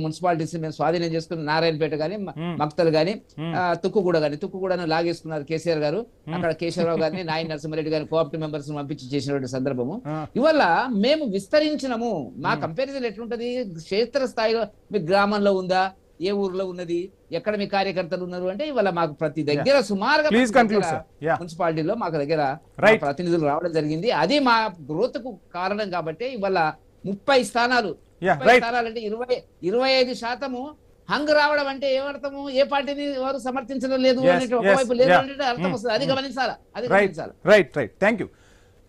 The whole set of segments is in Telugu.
మున్సిపాలిటీస్ మేము స్వాధీనం చేసుకున్న నారాయణపేట గానీ మక్తల్ గానీ తుక్కుగూడను లాగేసుకున్నారు కేసీఆర్ గారు. అక్కడ కేశవరావు గారిని నాయన నరసింహారెడ్డి గారిని కోఆప్టివ్ మెంబర్స్ పంపించి చేసినటువంటి సందర్భము. ఇవల్ల మేము విస్తరించినము. మా కంపారిజన్ ఎట్లుంటది? క్షేత్ర స్థాయిలో మీ గ్రామంలో ఉందా, ఏ ఊర్లో ఉన్నది, ఎక్కడ మీ కార్యకర్తలు ఉన్నారు అంటే ఇవాళ మాకు ప్రతి దగ్గర సుమారుగా మున్సిపాలిటీలో మాకు దగ్గర ప్రతినిధులు రావడం జరిగింది. అది మా గ్రోత్ కు కారణం కాబట్టి ఇవాళ 30 స్థానాలు అంటే 25% హంగ్ రావడం అంటే ఏమర్థము? ఏ పార్టీని వారు సమర్థించడం లేదు అనేది ఒకవైపు లేదు అంటే అర్థం వస్తుంది. అది గమనించాలి. Right. Thank you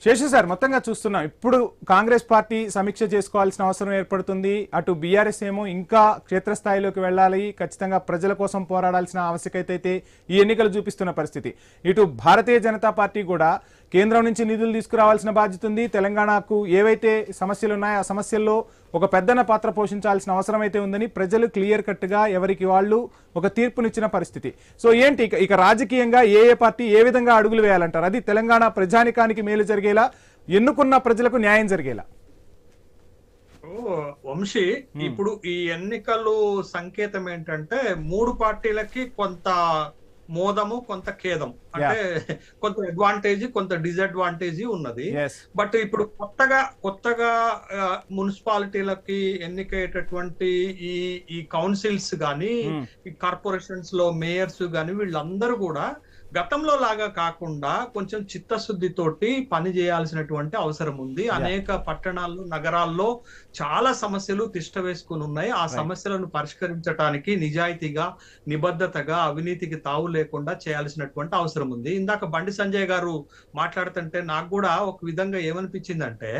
Seshu sir. మొత్తంగా చూస్తున్నాం ఇప్పుడు కాంగ్రెస్ పార్టీ సమీక్ష చేసుకోవాల్సిన అవసరం ఏర్పడుతుంది. అటు బీఆర్ఎస్ ఏమో ఇంకా క్షేత్రస్థాయిలోకి వెళ్ళాలి, ఖచ్చితంగా ప్రజల కోసం పోరాడాల్సిన ఆవశ్యకత అయితే ఈ ఎన్నికలు చూపిస్తున్న పరిస్థితి. ఇటు భారతీయ జనతా పార్టీ కూడా కేంద్రం నుంచి నిధులు తీసుకురావాల్సిన బాధ్యత ఉంది. తెలంగాణకు ఏవైతే సమస్యలు ఉన్నాయో ఆ సమస్యల్లో ఒక పెద్దన పాత్ర పోషించాల్సిన అవసరం అయితే ఉందని ప్రజలు క్లియర్ కట్ గా ఎవరికి వాళ్ళు ఒక తీర్పునిచ్చిన పరిస్థితి. సో ఏంటి ఇక రాజకీయంగా ఏ పార్టీ ఏ విధంగా అడుగులు వేయాలంటారు? అది తెలంగాణ ప్రజానికానికి మేలు జరిగేలా, ఎన్నుకున్న ప్రజలకు న్యాయం జరిగేలా. వంశీ, ఇప్పుడు ఈ ఎన్నికలు సంకేతం ఏంటంటే 3 పార్టీలకి కొంత మోదము, కొంత ఖేదం, అంటే కొంత అడ్వాంటేజ్, కొంత డిసడ్వాంటేజ్ ఉన్నది. బట్ ఇప్పుడు కొత్తగా మున్సిపాలిటీలకి ఎన్నికయ్యేటటువంటి ఈ కౌన్సిల్స్ గాని, ఈ కార్పొరేషన్స్ లో మేయర్స్ గాని, వీళ్ళందరూ కూడా గతంలో లాగా కాకుండా కొంచెం చిత్తశుద్ధితోటి పని చేయాల్సినటువంటి అవసరం ఉంది. అనేక పట్టణాల్లో, నగరాల్లో చాలా సమస్యలు తిష్ట వేసుకుని ఉన్నాయి. ఆ సమస్యలను పరిష్కరించడానికి నిజాయితీగా, నిబద్ధతగా, అవినీతికి తావు లేకుండా చేయాల్సినటువంటి అవసరం ఉంది. ఇందాక బండి సంజయ్ గారు మాట్లాడుతుంటే నాకు కూడా ఒక విధంగా ఏమనిపించిందంటే,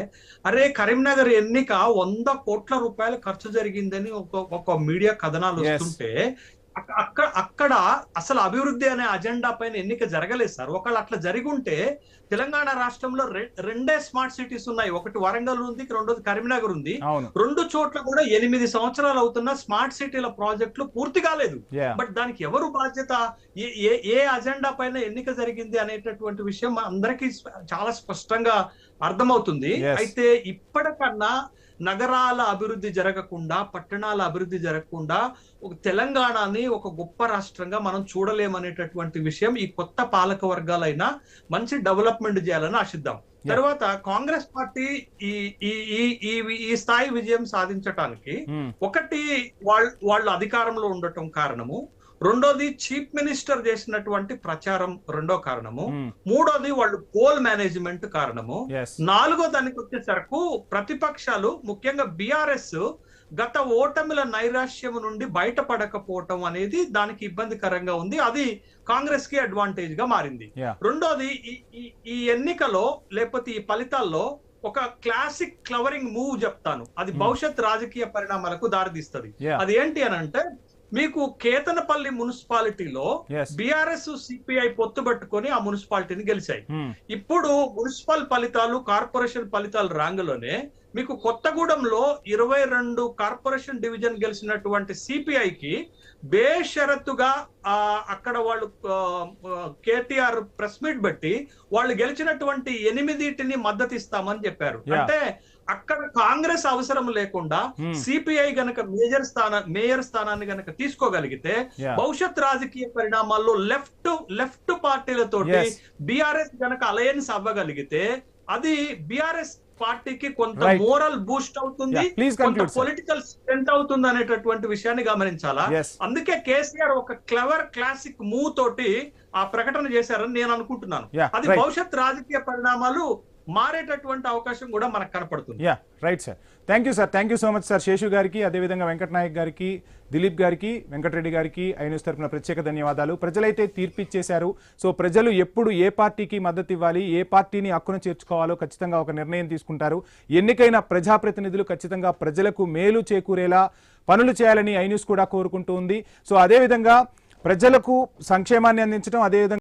అరే కరీంనగర్ ఎన్నిక 100 కోట్ల రూపాయలు ఖర్చు జరిగిందని ఒక మీడియా కథనాలు వస్తుంటే అక్కడ అసలు అభివృద్ధి అనే అజెండా పైన ఎన్నిక జరగలేదు సార్. ఒకవేళ అట్లా జరిగి ఉంటే తెలంగాణ రాష్ట్రంలో 2 స్మార్ట్ సిటీస్ ఉన్నాయి. ఒకటి వరంగల్ ఉంది, రెండోది కరీంనగర్ ఉంది. 2 చోట్ల కూడా 8 సంవత్సరాలు అవుతున్న స్మార్ట్ సిటీల ప్రాజెక్టులు పూర్తి కాలేదు. బట్ దానికి ఎవరు బాధ్యత? ఏ అజెండా పైన ఎన్నిక జరిగింది అనేటటువంటి విషయం అందరికీ చాలా స్పష్టంగా అర్థమవుతుంది. అయితే ఇప్పటికన్నా నగరాల అభివృద్ధి జరగకుండా, పట్టణాల అభివృద్ధి జరగకుండా ఒక తెలంగాణని ఒక గొప్ప రాష్ట్రంగా మనం చూడలేమనేటటువంటి విషయం ఈ కొత్త పాలక వర్గాలైనా మంచి డెవలప్మెంట్ చేయాలని ఆశిద్దాం. తర్వాత కాంగ్రెస్ పార్టీ ఈ స్థాయి విజయం సాధించడానికి ఒకటి వాళ్ళు అధికారంలో ఉండటం కారణము, రెండోది చీఫ్ మినిస్టర్ చేసినటువంటి ప్రచారం రెండో కారణము, మూడోది వాళ్ళు పోల్ మేనేజ్మెంట్ కారణము, నాలుగో దానికి వచ్చేసరికి ప్రతిపక్షాలు ముఖ్యంగా బీఆర్ఎస్ గత ఓటమిల నైరాశ్యం నుండి బయటపడకపోవటం అనేది దానికి ఇబ్బందికరంగా ఉంది. అది కాంగ్రెస్ కి అడ్వాంటేజ్ గా మారింది. రెండోది ఈ ఎన్నికలో లేకపోతే ఈ ఫలితాల్లో ఒక క్లాసిక్ క్లవరింగ్ మూవ్ చెప్తాను, అది భవిష్యత్ రాజకీయ పరిణామాలకు దారితీస్తుంది. అది ఏంటి అని అంటే, మీకు కేతనపల్లి మున్సిపాలిటీలో బీఆర్ఎస్ సిపిఐ పొత్తు పెట్టుకొని ఆ మున్సిపాలిటీని గెలిచాయి. ఇప్పుడు మున్సిపల్ ఫలితాలు, కార్పొరేషన్ ఫలితాలు రాంగలోనే మీకు కొత్తగూడెంలో 22 కార్పొరేషన్ డివిజన్ గెలిచినటువంటి సిపిఐకి బేషరతుగా అక్కడ వాళ్ళు కేటీఆర్ ప్రెస్ మీట్ బట్టి వాళ్ళు గెలిచినటువంటి 8 మద్దతు ఇస్తామని చెప్పారు. అంటే అక్కడ కాంగ్రెస్ అవసరం లేకుండా సిపిఐ గనక మేయర్ స్థానాన్ని గనక తీసుకోగలిగితే భవిష్యత్ రాజకీయ పరిణామాల్లో లెఫ్ట్ పార్టీలతోటి బీఆర్ఎస్ గనక అలయన్స్ అవ్వగలిగితే అది బీఆర్ఎస్ పార్టీకి కొంత మోరల్ బూస్ట్ అవుతుంది, కొంత పొలిటికల్ స్ట్రెంత్ అవుతుంది అనేటటువంటి విషయాన్ని గమనించాలా. అందుకే కేసీఆర్ ఒక క్లవర్ క్లాసిక్ మూవ్ తోటి ఆ ప్రకటన చేశారని నేను అనుకుంటున్నాను. అది భవిష్యత్ రాజకీయ పరిణామాలు మారేటటువంటి అవకాశం కూడా మనకు కనపడుతుంది. Right sir, thank you sir, thank you so much sir. Seshu గారికి, అదేవిధంగా వెంకట నాయక్ గారికి, దిలీప్ గారికి, వెంకటరెడ్డి గారికి ఐన్యూస్ తరఫున ప్రత్యేక ధన్యవాదాలు. ప్రజలైతే తీర్పిచ్చేశారు. సో ప్రజలు ఎప్పుడు ఏ పార్టీకి మద్దతు ఇవ్వాలి, ఏ పార్టీని హక్కును చేర్చుకోవాలో ఖచ్చితంగా ఒక నిర్ణయం తీసుకుంటారు. ఎన్నికైన ప్రజాప్రతినిధులు ఖచ్చితంగా ప్రజలకు మేలు చేకూరేలా పనులు చేయాలని ఐన్యూస్ కూడా కోరుకుంటూ ఉంది. సో అదేవిధంగా ప్రజలకు సంక్షేమాన్ని అందించడం, అదేవిధంగా